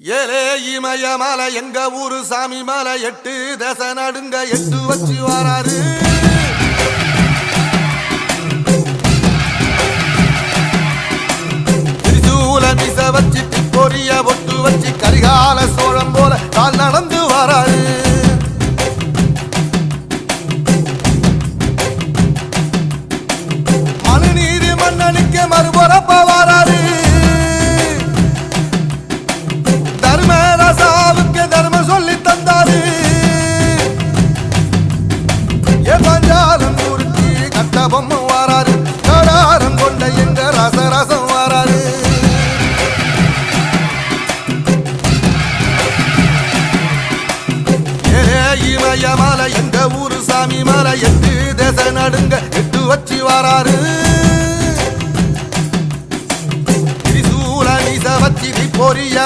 ஏலே இமய மலை எங்க ஊரு சாமி மலை 8 தேச நடுங்க 8 வச்சு வராரு. திரிசூல மிச வச்சு பொரிய பொட்டு வச்சு கரிகால சோழம் போல கால் நடந்து வராரு. மனுநீதி மன்னனுக்கு மறுபுறப்ப வராரு. தர்மம் சொல்லி தந்தாரு. பஞ்சாலம் உருட்டி கட்ட பொம்மை வாராரு. கடாரம் கொண்ட எங்க ரசரசம் வாராரு. இமய மலை எங்க ஊரு சாமி மலை 8 தேச நடுங்க 8 வச்சு வாராரு. திரிசூல மீச வச்சு பொரிய